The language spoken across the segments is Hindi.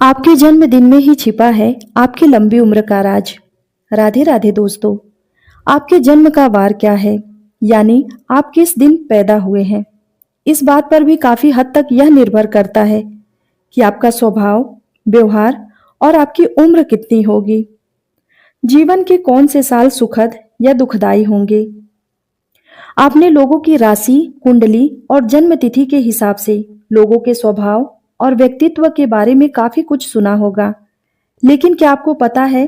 आपके जन्मदिन में ही छिपा है आपकी लंबी उम्र का राज। राधे राधे दोस्तों। आपके जन्म का वार क्या है, यानी आप किस दिन पैदा हुए हैं। इस बात पर भी काफी हद तक यह निर्भर करता है कि आपका स्वभाव, व्यवहार और आपकी उम्र कितनी होगी। जीवन के कौन से साल सुखद या दुखदाई होंगे। आपने लोगों की राशि, कुंडली और जन्म तिथि के हिसाब से लोगों के स्वभाव और व्यक्तित्व के बारे में काफी कुछ सुना होगा। लेकिन क्या आपको पता है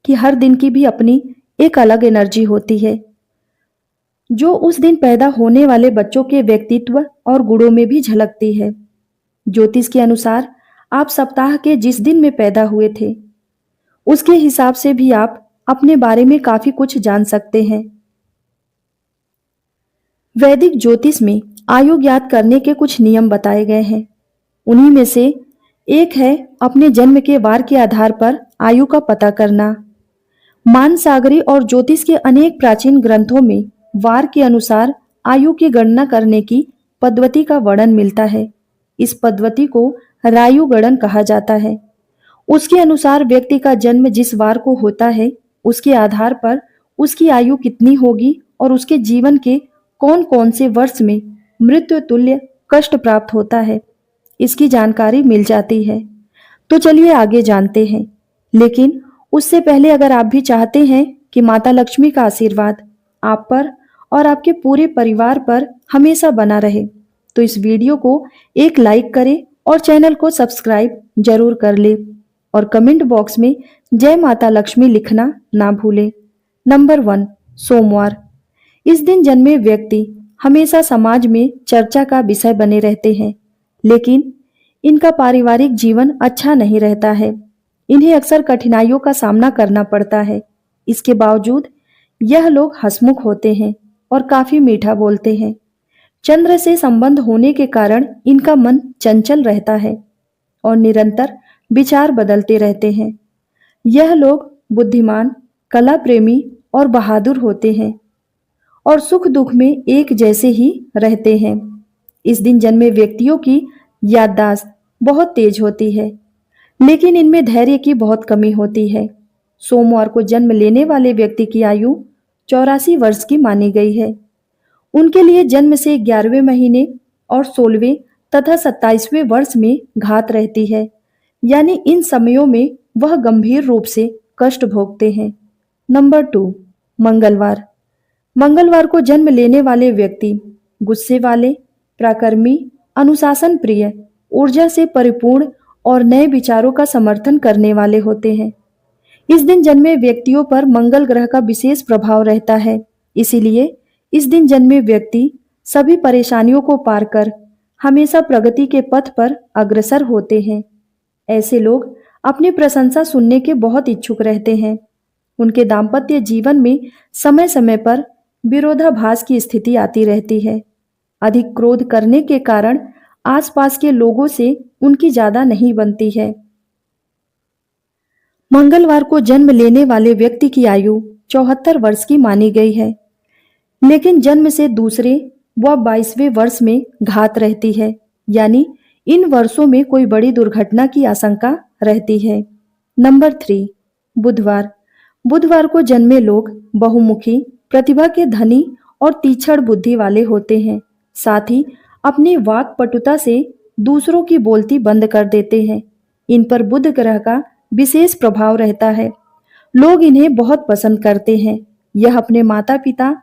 कि हर दिन की भी अपनी एक अलग एनर्जी होती है, जो उस दिन पैदा होने वाले बच्चों के व्यक्तित्व और गुणों में भी झलकती है। ज्योतिष के अनुसार आप सप्ताह के जिस दिन में पैदा हुए थे, उसके हिसाब से भी आप अपने बारे में काफी कुछ जान सकते हैं। वैदिक ज्योतिष में आयु ज्ञात करने के कुछ नियम बताए गए हैं। उन्हीं में से एक है अपने जन्म के वार के आधार पर आयु का पता करना। मानसागरी और ज्योतिष के अनेक प्राचीन ग्रंथों में वार के अनुसार आयु की गणना करने की पद्धति का वर्णन मिलता है। इस पद्धति को रायु गणन कहा जाता है। उसके अनुसार व्यक्ति का जन्म जिस वार को होता है, उसके आधार पर उसकी आयु कितनी होगी और उसके जीवन के कौन कौन से वर्ष में मृत्यु तुल्य कष्ट प्राप्त होता है, इसकी जानकारी मिल जाती है। तो चलिए आगे जानते हैं। लेकिन उससे पहले अगर आप भी चाहते हैं कि माता लक्ष्मी का आशीर्वाद आप पर और आपके पूरे परिवार पर हमेशा बना रहे, तो इस वीडियो को एक लाइक करें और चैनल को सब्सक्राइब जरूर कर ले और कमेंट बॉक्स में जय माता लक्ष्मी लिखना ना भूले। नंबर 1, सोमवार। इस दिन जन्मे व्यक्ति हमेशा समाज में चर्चा का विषय बने रहते हैं, लेकिन इनका पारिवारिक जीवन अच्छा नहीं रहता है। इन्हें अक्सर कठिनाइयों का सामना करना पड़ता है। इसके बावजूद यह लोग हंसमुख होते हैं और काफी मीठा बोलते हैं। चंद्र से संबंध होने के कारण इनका मन चंचल रहता है और निरंतर विचार बदलते रहते हैं। यह लोग बुद्धिमान, कला प्रेमी और बहादुर होते हैं और सुख दुख में एक जैसे ही रहते हैं। इस दिन जन्मे व्यक्तियों की याददाश्त बहुत तेज होती है, लेकिन इनमें धैर्य की बहुत कमी होती है। सोमवार को जन्म लेने वाले व्यक्ति की आयु 84 वर्ष की मानी गई है। उनके लिए जन्म से 11वें महीने और 16वें तथा 27वें वर्ष में घात रहती है, यानी इन समयों में वह गंभीर रूप से कष्ट भोगते हैं। नंबर 2, मंगलवार। मंगलवार को जन्म लेने वाले व्यक्ति गुस्से वाले, पराक्रमी, अनुशासन प्रिय, ऊर्जा से परिपूर्ण और नए विचारों का समर्थन करने वाले होते हैं। इस दिन जन्मे व्यक्तियों पर मंगल ग्रह का विशेष प्रभाव रहता है। इसीलिए इस दिन जन्मे व्यक्ति सभी परेशानियों को पार कर हमेशा प्रगति के पथ पर अग्रसर होते हैं। ऐसे लोग अपनी प्रशंसा सुनने के बहुत इच्छुक रहते हैं। उनके दाम्पत्य जीवन में समय समय पर विरोधाभास की स्थिति आती रहती है। अधिक क्रोध करने के कारण आसपास के लोगों से उनकी ज्यादा नहीं बनती है। मंगलवार को जन्म लेने वाले व्यक्ति की आयु 74 वर्ष की मानी गई है, लेकिन जन्म से दूसरे व 22वें वर्ष में घात रहती है, यानी इन वर्षों में कोई बड़ी दुर्घटना की आशंका रहती है। नंबर 3, बुधवार। बुधवार को जन्मे लोग बहुमुखी, प्रतिभा के धनी और तीक्ष्ण बुद्धि वाले होते हैं। साथ ही अपनी वाक्पटुता से दूसरों की बोलती बंद कर देते हैं। इन पर बुध ग्रह का विशेष प्रभाव रहता है। लोग इन्हें बहुत पसंद करते हैं। यह अपने माता पिता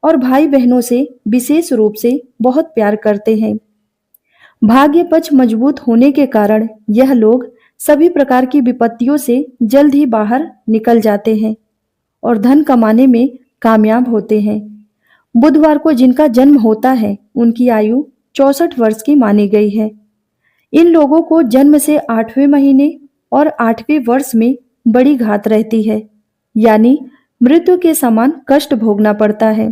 और भाई बहनों से विशेष रूप से बहुत प्यार करते हैं। भाग्य पक्ष मजबूत होने के कारण यह लोग सभी प्रकार की विपत्तियों से जल्द ही बाहर निकल जाते हैं और धन कमाने में कामयाब होते हैं। बुधवार को जिनका जन्म होता है, उनकी आयु 64 वर्ष की मानी गई है। इन लोगों को जन्म से 8वें महीने और 8वें वर्ष में बड़ी घात रहती है, यानी मृत्यु के समान कष्ट भोगना पड़ता है।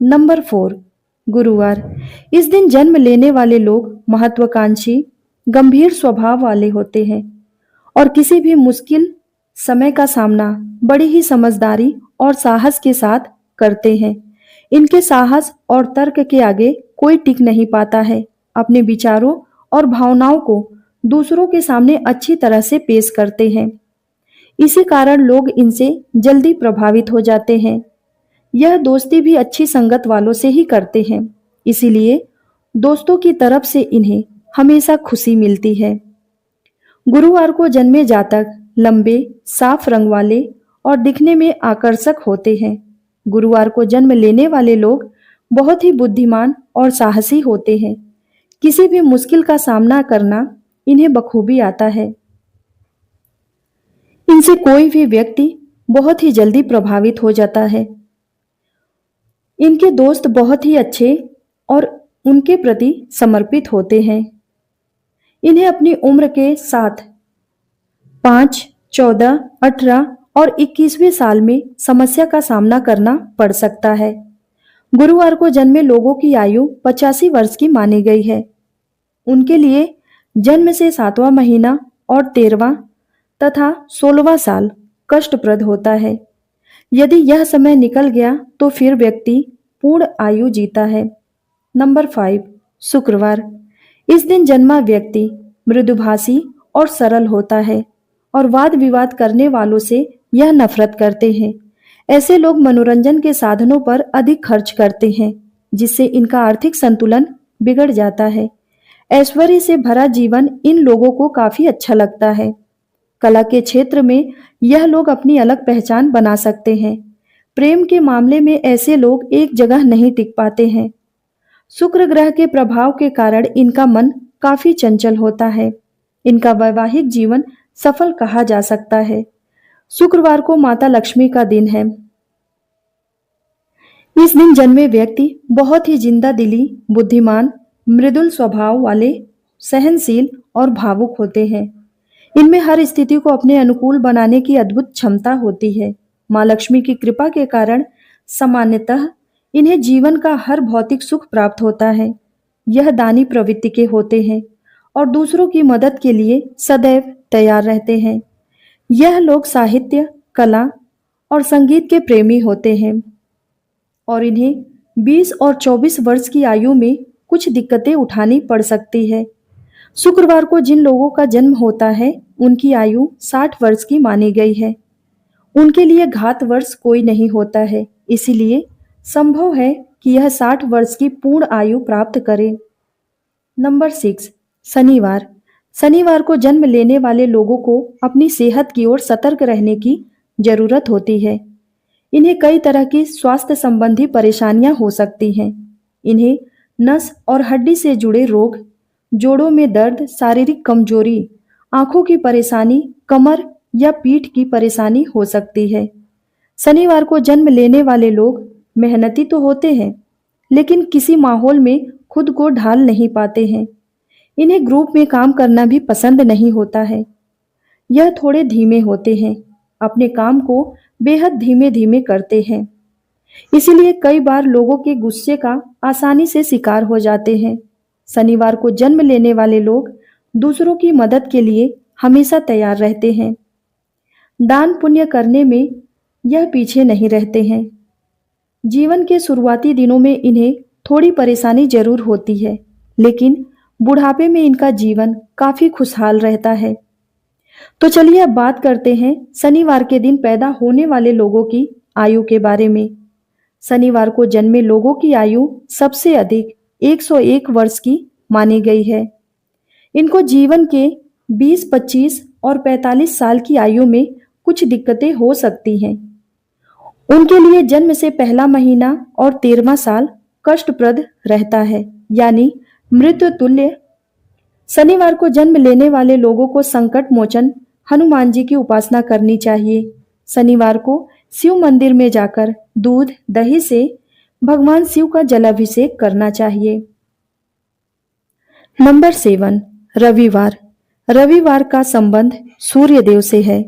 नंबर 4, गुरुवार। इस दिन जन्म लेने वाले लोग महत्वाकांक्षी, गंभीर स्वभाव वाले होते हैं और किसी भी मुश्किल समय का सामना बड़ी ही समझदारी और साहस के साथ करते हैं। इनके साहस और तर्क के आगे कोई टिक नहीं पाता है। अपने विचारों और भावनाओं को दूसरों के सामने अच्छी तरह से पेश करते हैं। इसी कारण लोग इनसे जल्दी प्रभावित हो जाते हैं। यह दोस्ती भी अच्छी संगत वालों से ही करते हैं, इसीलिए दोस्तों की तरफ से इन्हें हमेशा खुशी मिलती है। गुरुवार को जन्मे जातक लंबे, साफ रंग वाले और दिखने में आकर्षक होते हैं। गुरुवार को जन्म लेने वाले लोग बहुत ही बुद्धिमान और साहसी होते हैं। किसी भी मुश्किल का सामना करना इन्हें बखूबी आता है। इनसे कोई भी व्यक्ति बहुत ही जल्दी प्रभावित हो जाता है। इनके दोस्त बहुत ही अच्छे और उनके प्रति समर्पित होते हैं। इन्हें अपनी उम्र के साथ 5, 14, 18 और 21वें साल में समस्या का सामना करना पड़ सकता है। गुरुवार को जन्मे लोगों की आयु 85 वर्ष की मानी गई है। उनके लिए जन्म से 7वां महीना और 13वां तथा 16वां साल कष्टप्रद होता है। यदि यह समय निकल गया तो फिर व्यक्ति पूर्ण आयु जीता है। नंबर 5, शुक्रवार। इस दिन जन्मा व्यक्ति मृदुभाषी और सरल होता है और वाद विवाद करने वालों से यह नफरत करते हैं। ऐसे लोग मनोरंजन के साधनों पर अधिक खर्च करते हैं, जिससे इनका आर्थिक संतुलन बिगड़ जाता है। ऐश्वर्य से भरा जीवन इन लोगों को काफी अच्छा लगता है। कला के क्षेत्र में यह लोग अपनी अलग पहचान बना सकते हैं। प्रेम के मामले में ऐसे लोग एक जगह नहीं टिक पाते हैं। शुक्र ग्रह के प्रभाव के कारण इनका मन काफी चंचल होता है। इनका वैवाहिक जीवन सफल कहा जा सकता है। शुक्रवार को माता लक्ष्मी का दिन है। इस दिन जन्मे व्यक्ति बहुत ही जिंदा दिली, बुद्धिमान, मृदुल स्वभाव वाले, सहनशील और भावुक होते हैं। इनमें हर स्थिति को अपने अनुकूल बनाने की अद्भुत क्षमता होती है। माँ लक्ष्मी की कृपा के कारण सामान्यतः इन्हें जीवन का हर भौतिक सुख प्राप्त होता है। यह दानी प्रवृत्ति के होते हैं और दूसरों की मदद के लिए सदैव तैयार रहते हैं। यह लोग साहित्य, कला और संगीत के प्रेमी होते हैं और इन्हें 20 और 24 वर्ष की आयु में कुछ दिक्कतें उठानी पड़ सकती है। शुक्रवार को जिन लोगों का जन्म होता है उनकी आयु 60 वर्ष की मानी गई है। उनके लिए घात वर्ष कोई नहीं होता है, इसीलिए संभव है कि यह 60 वर्ष की पूर्ण आयु प्राप्त करें। नंबर 6, शनिवार। शनिवार को जन्म लेने वाले लोगों को अपनी सेहत की ओर सतर्क रहने की जरूरत होती है। इन्हें कई तरह की स्वास्थ्य संबंधी परेशानियां हो सकती हैं। इन्हें नस और हड्डी से जुड़े रोग, जोड़ों में दर्द, शारीरिक कमजोरी, आंखों की परेशानी, कमर या पीठ की परेशानी हो सकती है। शनिवार को जन्म लेने वाले लोग मेहनती तो होते हैं, लेकिन किसी माहौल में खुद को ढाल नहीं पाते हैं। इन्हें ग्रुप में काम करना भी पसंद नहीं होता है। यह थोड़े धीमे होते हैं, अपने काम को बेहद धीमे धीमे करते हैं, इसीलिए कई बार लोगों के गुस्से का आसानी से शिकार हो जाते हैं। शनिवार को जन्म लेने वाले लोग दूसरों की मदद के लिए हमेशा तैयार रहते हैं। दान पुण्य करने में यह पीछे नहीं रहते हैं। जीवन के शुरुआती दिनों में इन्हें थोड़ी परेशानी जरूर होती है, लेकिन बुढ़ापे में इनका जीवन काफी खुशहाल रहता है। तो चलिए अब बात करते हैं शनिवार के दिन पैदा होने वाले लोगों की आयु के बारे में। शनिवार को जन्मे लोगों की आयु सबसे अधिक 101 वर्ष की मानी गई है। इनको जीवन के 20, 25 और 45 साल की आयु में कुछ दिक्कतें हो सकती हैं। उनके लिए जन्म से पहला महीना और 13वां साल कष्टप्रद रहता है, यानी मृत्यु तुल्य। शनिवार को जन्म लेने वाले लोगों को संकट मोचन हनुमान जी की उपासना करनी चाहिए। शनिवार को शिव मंदिर में जाकर दूध दही से भगवान शिव का जलाभिषेक करना चाहिए। नंबर 7, रविवार। रविवार का संबंध सूर्य देव से है।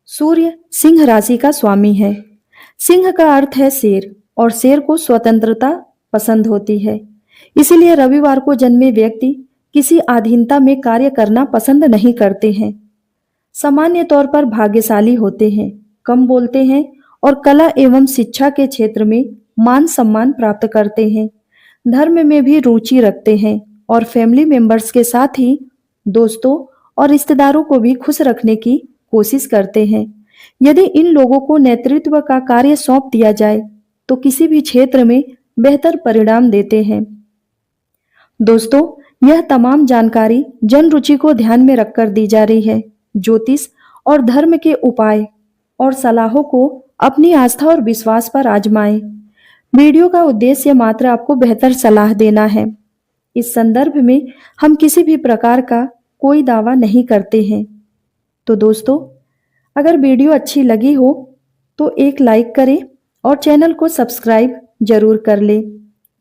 सूर्य सिंह राशि का स्वामी है। सिंह का अर्थ है शेर और शेर को स्वतंत्रता पसंद होती है। इसीलिए रविवार को जन्मे व्यक्ति किसी अधीनता में कार्य करना पसंद नहीं करते हैं। सामान्य तौर पर भाग्यशाली होते हैं, कम बोलते हैं और कला एवं शिक्षा के क्षेत्र में मान सम्मान प्राप्त करते हैं। धर्म में भी रुचि रखते हैं और फैमिली मेंबर्स के साथ ही दोस्तों और रिश्तेदारों को भी खुश रखने की कोशिश करते हैं। यदि इन लोगों को नेतृत्व का कार्य सौंप दिया जाए तो किसी भी क्षेत्र में बेहतर परिणाम देते हैं। दोस्तों, यह तमाम जानकारी जन रुचि को ध्यान में रखकर दी जा रही है। ज्योतिष और धर्म के उपाय और सलाहों को अपनी आस्था और विश्वास पर आजमाएं। वीडियो का उद्देश्य मात्र आपको बेहतर सलाह देना है। इस संदर्भ में हम किसी भी प्रकार का कोई दावा नहीं करते हैं। तो दोस्तों, अगर वीडियो अच्छी लगी हो तो एक लाइक करें और चैनल को सब्सक्राइब जरूर कर लें।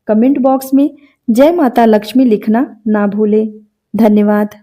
कमेंट बॉक्स में जय माता लक्ष्मी लिखना ना भूलें। धन्यवाद।